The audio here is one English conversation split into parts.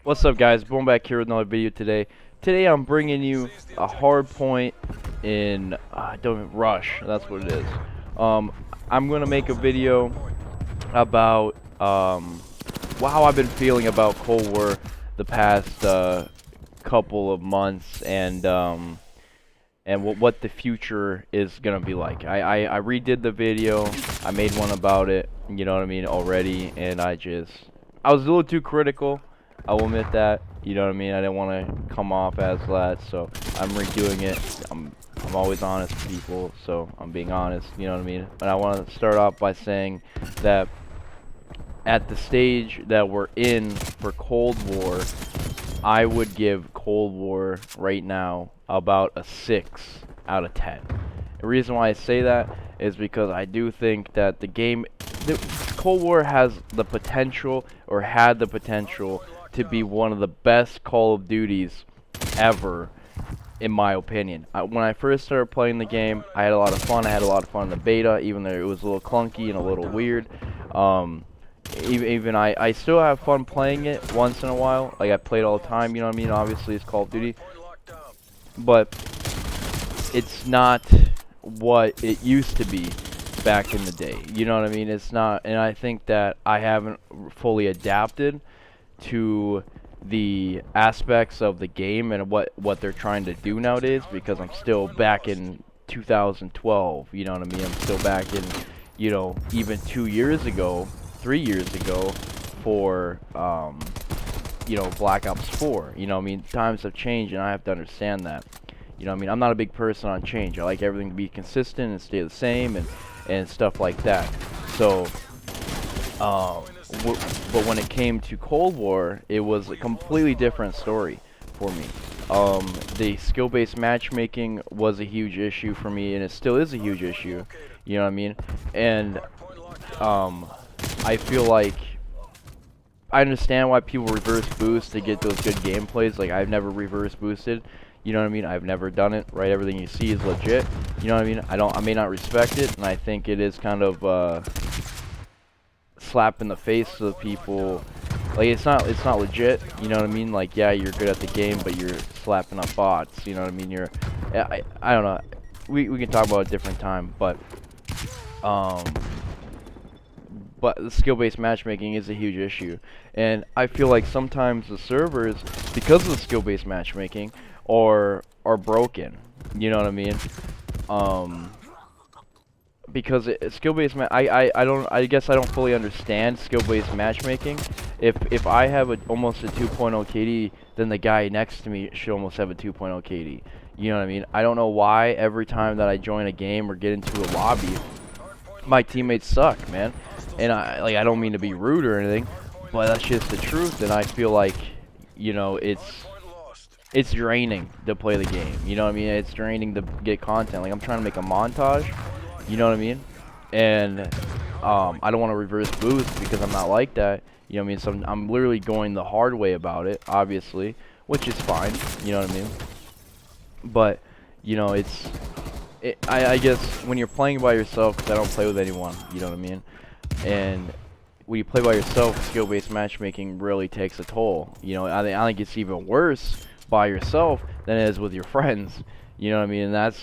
What's up, guys? Boom back here with another video today. Today I'm bringing you a hard point in don't Rush. That's what it is. Um, I'm gonna make a video about how I've been feeling about Cold War the past couple of months and what the future is gonna be like. I redid the video. I made one about it. You know what I mean already, and I was a little too critical. I will admit that. You know what I mean. I didn't want to come off as that, so I'm redoing it. I'm always honest with people, so I'm being honest. You know what I mean. And I want to start off by saying that at the stage that we're in for Cold War, I would give Cold War right now about a 6 out of 10. The reason why I say that is because I do think that the Cold War has the potential, or had the potential, to be one of the best Call of Duties ever, in my opinion. When I first started playing the game, I had a lot of fun. I had a lot of fun in the beta, even though it was a little clunky and a little weird. Even I still have fun playing it once in a while. Like, I play it all the time, you know what I mean? Obviously, it's Call of Duty. But it's not what it used to be back in the day. You know what I mean? It's not, and I think that I haven't fully adapted to the aspects of the game and what they're trying to do nowadays, because I'm still back in 2012. You know what I mean? I'm still back in, you know, even 2 years ago, 3 years ago, for you know, Black Ops 4. You know what I mean? Times have changed, and I have to understand that. You know what I mean? I'm not a big person on change. I like everything to be consistent and stay the same, and stuff like that. So but when it came to Cold War, it was a completely different story for me. The skill-based matchmaking was a huge issue for me, and it still is a huge issue. You know what I mean? And I feel like I understand why people reverse boost to get those good gameplays. Like, I've never reverse boosted. You know what I mean? I've never done it, right? Everything you see is legit. You know what I mean? I may not respect it, and I think it is kind of slap in the face to the people. Like, it's not legit. You know what I mean? Like, yeah, you're good at the game, but you're slapping up bots. You know what I mean? I don't know. We can talk about it a different time, um but the skill-based matchmaking is a huge issue, and I feel like sometimes the servers, because of the skill-based matchmaking, are broken. You know what I mean? Because skill-based I guess I don't fully understand skill-based matchmaking. If I have almost a 2.0 KD, then the guy next to me should almost have a 2.0 KD. You know what I mean? I don't know why every time that I join a game or get into a lobby, my teammates suck, man. And I don't mean to be rude or anything, but that's just the truth. And I feel like, you know, it's draining to play the game. You know what I mean? It's draining to get content. Like, I'm trying to make a montage. You know what I mean? And I don't want to reverse boost because I'm not like that. You know what I mean? So I'm literally going the hard way about it, obviously, which is fine. You know what I mean? But, you know, I guess when you're playing by yourself, because I don't play with anyone, you know what I mean? And when you play by yourself, skill-based matchmaking really takes a toll. You know, I think it's even worse by yourself than it is with your friends. You know what I mean? And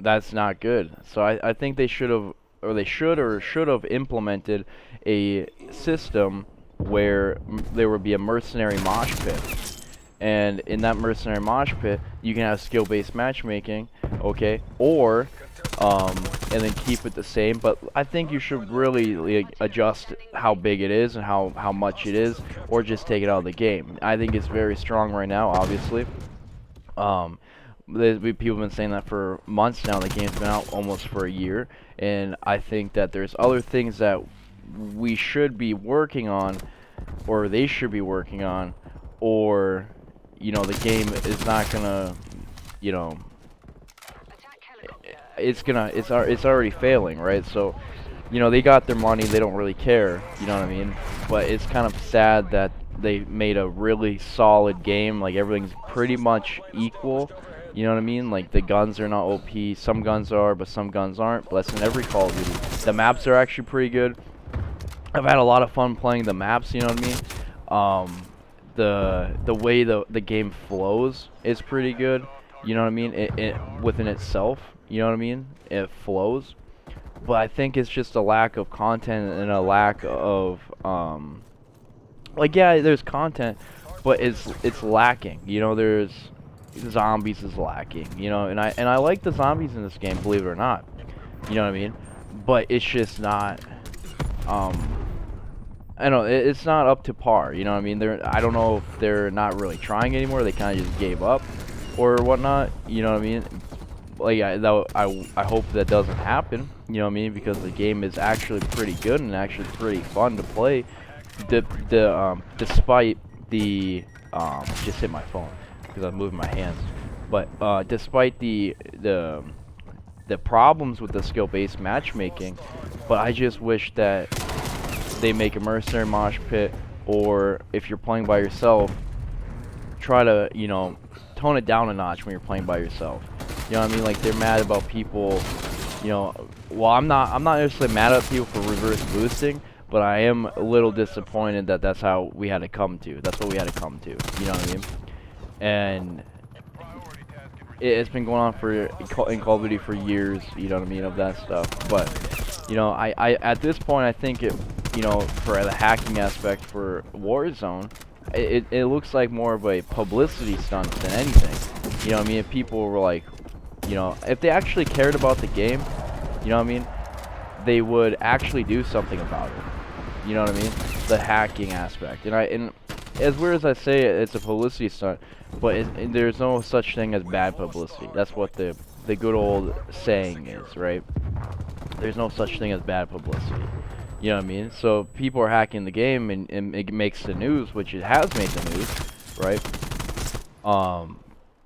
that's not good. So I think they should have implemented a system where there would be a mercenary mosh pit. And in that mercenary mosh pit, you can have skill-based matchmaking, okay? Or and then keep it the same. But I think you should really, like, adjust how big it is and how much it is, or just take it out of the game. I think it's very strong right now, obviously. People have been saying that for months now. The game's been out almost for a year, and I think that there's other things that we should be working on, or they should be working on, or, you know, the game is not gonna, you know, it's already failing, right? So, you know, they got their money, they don't really care, you know what I mean? But it's kind of sad that they made a really solid game. Like, everything's pretty much equal, you know what I mean? Like, the guns are not OP, some guns are, but some guns aren't. But that's in every Call of Duty. The maps are actually pretty good. I've had a lot of fun playing the maps, you know what I mean? the way the game flows is pretty good. You know what I mean? It within itself. You know what I mean? It flows. But I think it's just a lack of content and a lack of like, yeah, there's content, but it's lacking. You know, there's zombies is lacking. You know, and I like the zombies in this game, believe it or not. You know what I mean? But it's just not I don't know, it's not up to par. You know what I mean? I don't know if they're not really trying anymore. They kind of just gave up or whatnot. You know what I mean? Like, I hope that doesn't happen. You know what I mean? Because the game is actually pretty good and actually pretty fun to play. Despite the just hit my phone because I'm moving my hands. But despite the problems with the skill-based matchmaking, but I just wish that they make a mercenary mosh pit, or if you're playing by yourself, try to, you know, tone it down a notch when you're playing by yourself. You know what I mean? Like, they're mad about people, you know, well, I'm not necessarily mad at people for reverse boosting, but I am a little disappointed that that's how we had to come to. That's what we had to come to. You know what I mean? And it's been going on in Call of Duty for years, you know what I mean, of that stuff. But, you know, I at this point, I think it, you know, for the hacking aspect for Warzone, it looks like more of a publicity stunt than anything. You know what I mean? If people were like, you know, if they actually cared about the game, you know what I mean, they would actually do something about it. You know what I mean? The hacking aspect. And as weird as I say it, it's a publicity stunt, but there's no such thing as bad publicity. That's what the good old saying is, right? There's no such thing as bad publicity. You know what I mean? So people are hacking the game, and it makes the news, which it has made the news, right?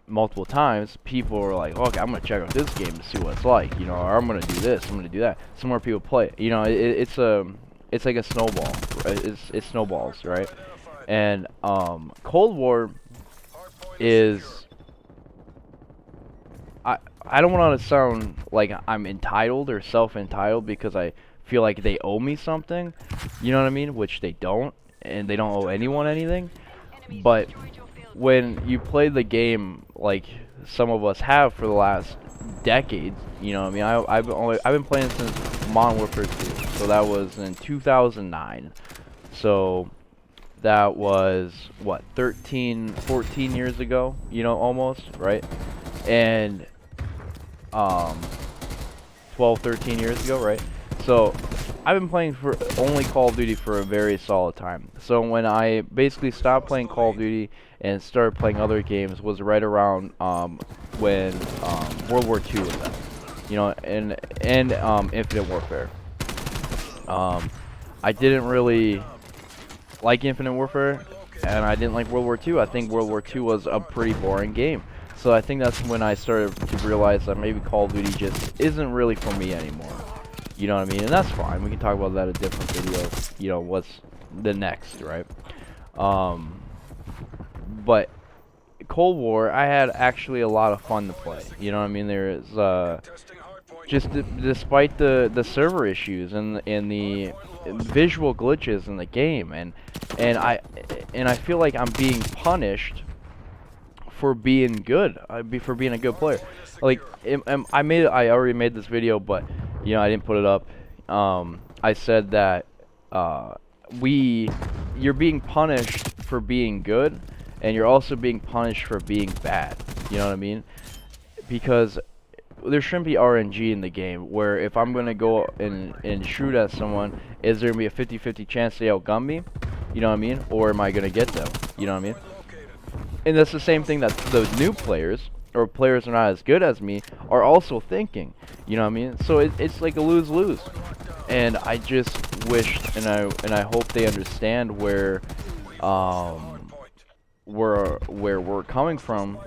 Multiple times. People are like, okay, I'm gonna check out this game to see what it's like, you know, or I'm gonna do this, I'm gonna do that. Some more people play it. You know, it's like a snowball, right? It snowballs, right? And Cold War is, I don't want to sound like I'm entitled or self-entitled because I feel like they owe me something, you know what I mean? Which they don't, and they don't owe anyone anything. But when you play the game like some of us have for the last decades, you know what I mean? I've been playing since Modern Warfare 2, so that was in 2009. So that was what, 13, 14 years ago, you know, almost, right? And 12, 13 years ago, right? So I've been playing for only Call of Duty for a very solid time. So when I basically stopped playing Call of Duty and started playing other games was right around when World War II was out, you know, and Infinite Warfare. I didn't really like Infinite Warfare, and I didn't like World War II. I think World War II was a pretty boring game. So I think that's when I started to realize that maybe Call of Duty just isn't really for me anymore. You know what I mean? And that's fine. We can talk about that in a different video. You know, what's the next, right? But Cold War, I had actually a lot of fun to play. You know what I mean? There's just despite the server issues and the visual glitches in the game, and I feel like I'm being punished for being good, for being a good player. Like, I already made this video, but you know, I didn't put it up. I said that you're being punished for being good, and you're also being punished for being bad. You know what I mean? Because there shouldn't be RNG in the game, where if I'm gonna go and shoot at someone, is there gonna be a 50-50 chance they outgun me? You know what I mean? Or am I gonna get them? You know what I mean? And that's the same thing that those new players, or players who are not as good as me, are also thinking. You know what I mean? So it's like a lose-lose. And I just wish, and I hope they understand where we're coming from.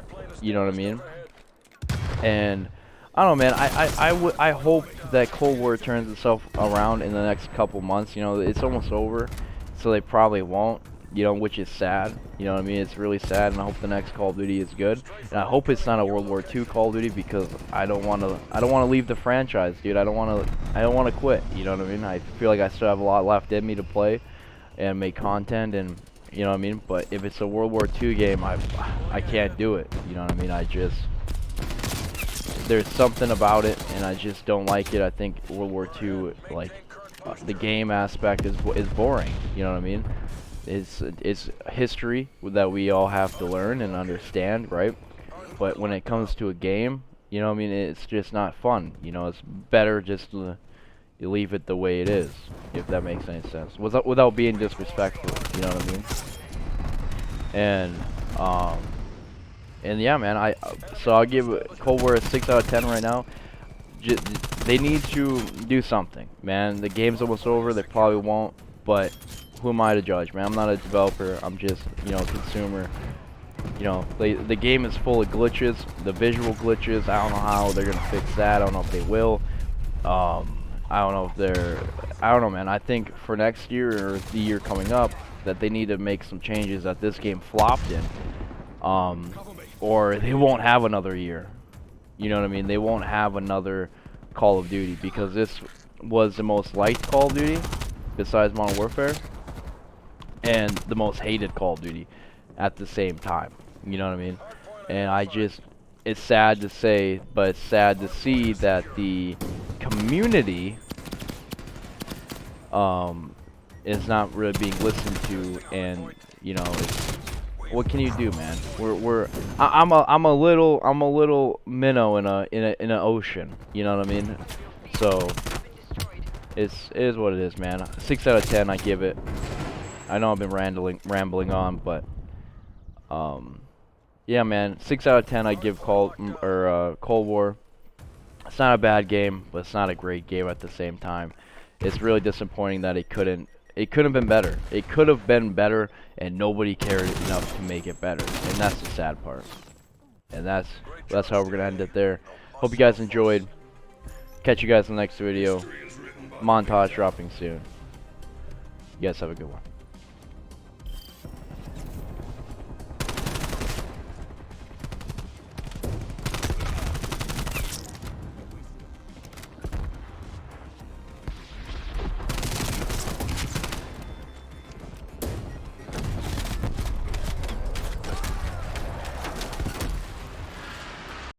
You know what I mean? And I don't know, man. I hope that Cold War turns itself around in the next couple months. You know, it's almost over, so they probably won't. You know, which is sad. You know what I mean? It's really sad, and I hope the next Call of Duty is good. And I hope it's not a World War II Call of Duty, because I don't want to leave the franchise, dude. I don't want to quit. You know what I mean? I feel like I still have a lot left in me to play and make content, and You know what I mean? But if it's a World War II game, I can't do it. You know what I mean? There's something about it, and I just don't like it. I think World War II, like, the game aspect is boring. You know what I mean? It's history that we all have to learn and understand, right? But when it comes to a game, you know what I mean, it's just not fun. You know, it's better just to you leave it the way it is, if that makes any sense, without being disrespectful. You know what I mean? And and yeah, man, so I'll give Cold War a 6 out of 10 right now. They need to do something, man. The game's almost over. They probably won't, but who am I to judge, man? I'm not a developer. I'm just, you know, a consumer. You know, the game is full of glitches, the visual glitches. I don't know how they're gonna fix that. I don't know if they will. I don't know if I don't know, man. I think for next year or the year coming up, that they need to make some changes that this game flopped in. Or they won't have another year. You know what I mean? They won't have another Call of Duty, because this was the most liked Call of Duty besides Modern Warfare, and the most hated Call of Duty at the same time. You know what I mean? And it's sad to say, but it's sad to see that the community is not really being listened to, and you know, what can you do, man? I'm a little minnow in an ocean. You know what I mean? So it is what it is, man. 6 out of 10, I give it. I know I've been rambling on, but yeah, man. 6 out of 10, I give Cold War. It's not a bad game, but it's not a great game at the same time. It's really disappointing that it couldn't have been better. It could have been better, and nobody cared enough to make it better. And that's the sad part. And that's how we're gonna end it there. Hope you guys enjoyed. Catch you guys in the next video. Montage dropping soon. You guys have a good one.